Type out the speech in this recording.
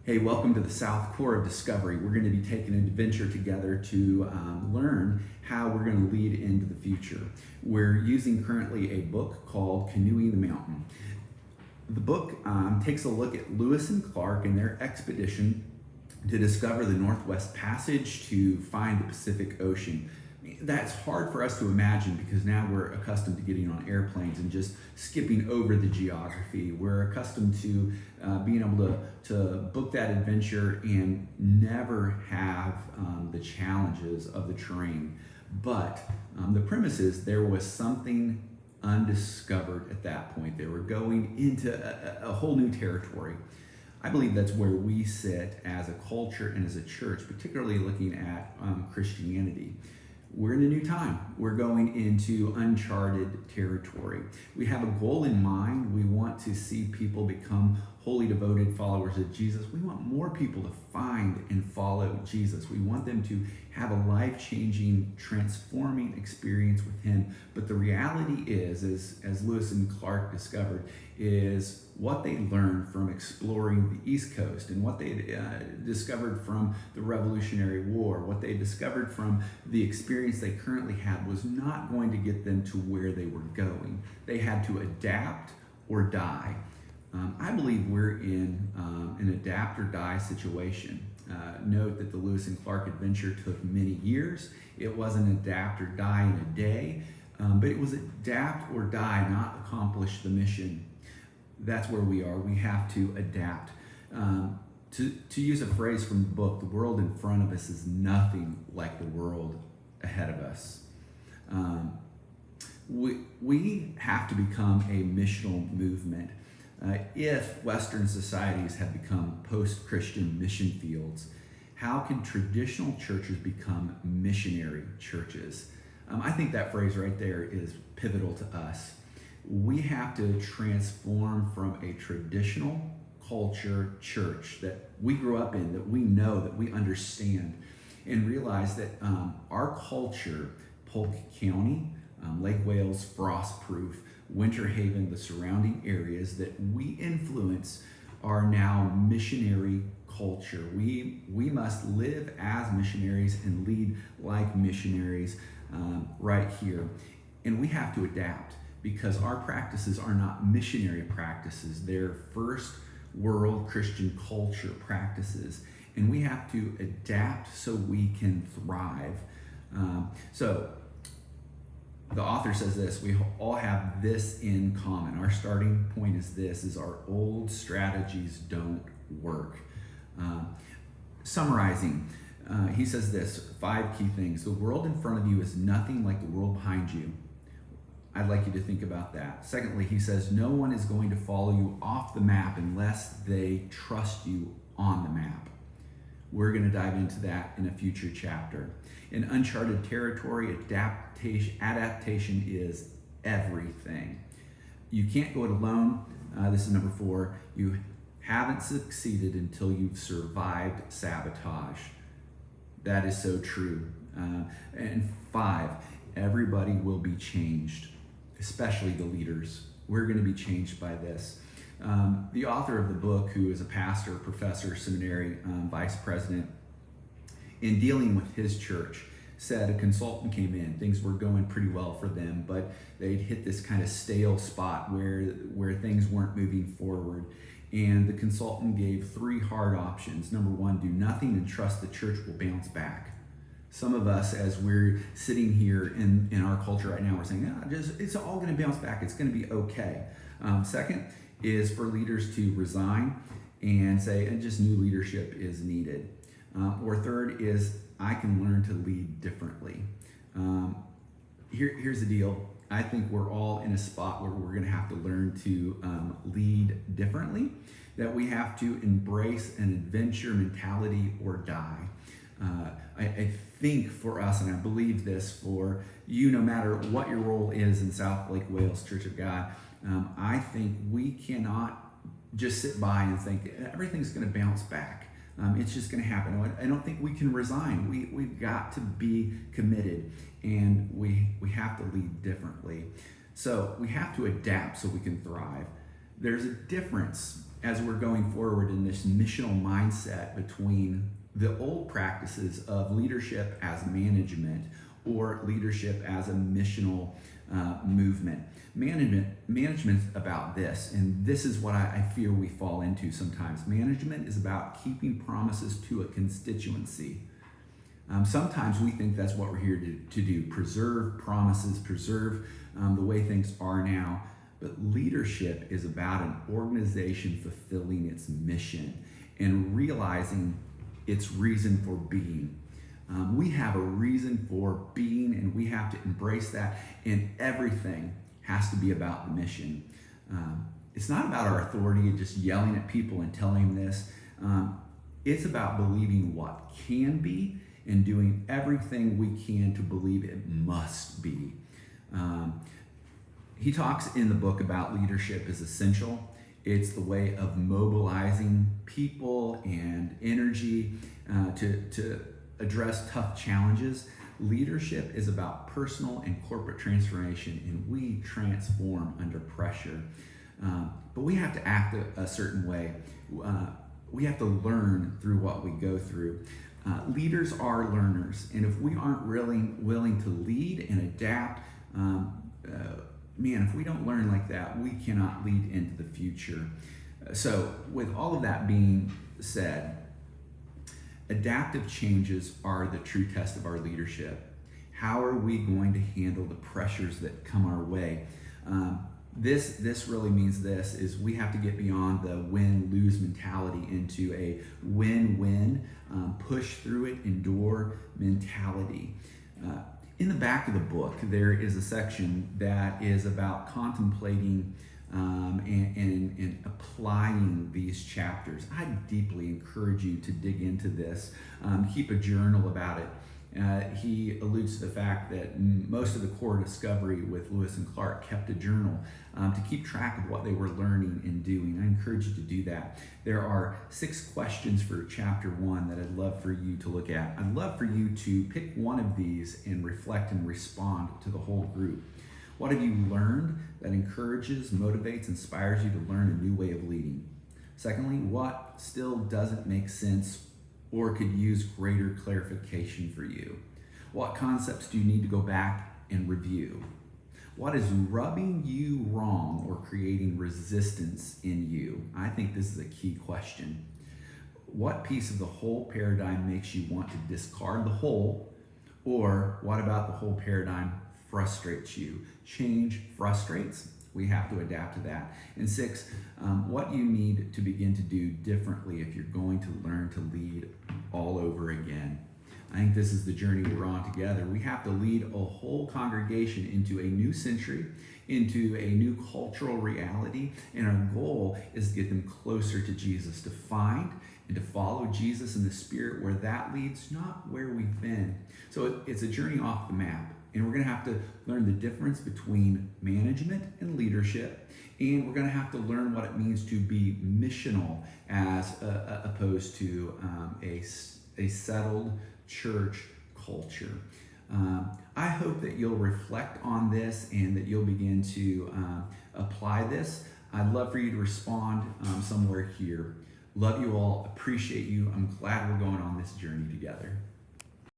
Hey, welcome to the South Core of Discovery. We're going to be taking an adventure together to learn how we're going to lead into the future. We're using currently a book called Canoeing the Mountain. The book takes a look at Lewis and Clark and their expedition to discover the Northwest Passage to find the Pacific Ocean. That's hard for us to imagine because now we're accustomed to getting on airplanes and just skipping over the geography. We're accustomed to being able to book that adventure and never have the challenges of the terrain. But the premise is there was something undiscovered at that point. They were going into a whole new territory. I believe that's where we sit as a culture and as a church, particularly looking at Christianity. We're in a new time. We're going into uncharted territory. We have a goal in mind. We want to see people become wholly devoted followers of Jesus. We want more people to find and follow Jesus. We want them to have a life-changing, transforming experience with him. But the reality is, as Lewis and Clark discovered, is what they learned from exploring the East Coast and what they discovered from the Revolutionary War, what they discovered from the experience they currently had was not going to get them to where they were going. They had to adapt or die. I believe we're in an adapt or die situation. Note that the Lewis and Clark adventure took many years. It wasn't adapt or die in a day, but it was adapt or die, not accomplish the mission. That's where we are. We have to adapt. To use a phrase from the book, the world in front of us is nothing like the world ahead of us. We have to become a missional movement. If Western societies have become post-Christian mission fields, how can traditional churches become missionary churches? I think that phrase right there is pivotal to us. We have to transform from a traditional culture church that we grew up in, that we know, that we understand, and realize that our culture, Polk County, Lake Wales, Frostproof, Winter Haven, the surrounding areas that we influence are now missionary culture. We must live as missionaries and lead like missionaries right here. And we have to adapt because our practices are not missionary practices. They're first world Christian culture practices. And we have to adapt so we can thrive. So the author says this: we all have this in common. Our starting point is this, is our old strategies don't work. Summarizing, he says this, 5 key things. The world in front of you is nothing like the world behind you. I'd like you to think about that. Secondly, he says no one is going to follow you off the map unless they trust you on the map. We're going to dive into that in a future chapter. In uncharted territory, adaptation is everything. You can't go it alone. This is number 4. You haven't succeeded until you've survived sabotage. That is so true. And 5, everybody will be changed, especially the leaders. We're going to be changed by this. The author of the book, who is a pastor, professor, seminary vice president, in dealing with his church, said a consultant came in. Things were going pretty well for them, but they'd hit this kind of stale spot where things weren't moving forward. And the consultant gave 3 hard options. Number 1, do nothing and trust the church will bounce back. Some of us, as we're sitting here in our culture right now, we're saying, it's all going to bounce back. It's going to be okay. Second is for leaders to resign and say, just new leadership is needed. Or third is, I can learn to lead differently. Here's the deal. I think we're all in a spot where we're going to have to learn to lead differently, that we have to embrace an adventure mentality or die. I think for us, and I believe this for you, no matter what your role is in South Lake Wales Church of God, I think we cannot just sit by and think everything's going to bounce back. It's just going to happen. I don't think we can resign. We've got to be committed, and we have to lead differently. So we have to adapt so we can thrive. There's a difference as we're going forward in this missional mindset between the old practices of leadership as management or leadership as a missional movement. Management's about this, and this is what I fear we fall into sometimes. Management is about keeping promises to a constituency. Sometimes we think that's what we're here to do, preserve promises, preserve the way things are now. But leadership is about an organization fulfilling its mission and realizing its reason for being. We have a reason for being, and we have to embrace that, and everything has to be about the mission. It's not about our authority and just yelling at people and telling them this. It's about believing what can be and doing everything we can to believe it must be. He talks in the book about leadership is essential. It's the way of mobilizing people and energy to address tough challenges. Leadership is about personal and corporate transformation, and we transform under pressure. But we have to act a certain way. We have to learn through what we go through. Leaders are learners, and if we aren't really willing to lead and adapt, if we don't learn like that, we cannot lead into the future. So with all of that being said, adaptive changes are the true test of our leadership. How are we going to handle the pressures that come our way? This really means this is we have to get beyond the win-lose mentality into a win-win, push through it, endure mentality. In the back of the book, there is a section that is about contemplating and applying these chapters. I deeply encourage you to dig into this. Keep a journal about it. He alludes to the fact that most of the core discovery with Lewis and Clark kept a journal to keep track of what they were learning and doing. I encourage you to do that. There are 6 questions for chapter 1 that I'd love for you to look at. I'd love for you to pick one of these and reflect and respond to the whole group. What have you learned that encourages, motivates, inspires you to learn a new way of leading? Secondly, what still doesn't make sense or could use greater clarification for you? What concepts do you need to go back and review? What is rubbing you wrong or creating resistance in you? I think this is a key question. What piece of the whole paradigm makes you want to discard the whole? Or what about the whole paradigm frustrates you? Change frustrates. We have to adapt to that. And 6, what you need to begin to do differently if you're going to learn to lead all over again. I think this is the journey we're on together. We have to lead a whole congregation into a new century, into a new cultural reality, and our goal is to get them closer to Jesus, to find and to follow Jesus in the Spirit where that leads, not where we've been. So it's a journey off the map. And we're going to have to learn the difference between management and leadership. And we're going to have to learn what it means to be missional as opposed to a settled church culture. I hope that you'll reflect on this and that you'll begin to apply this. I'd love for you to respond somewhere here. Love you all. Appreciate you. I'm glad we're going on this journey together.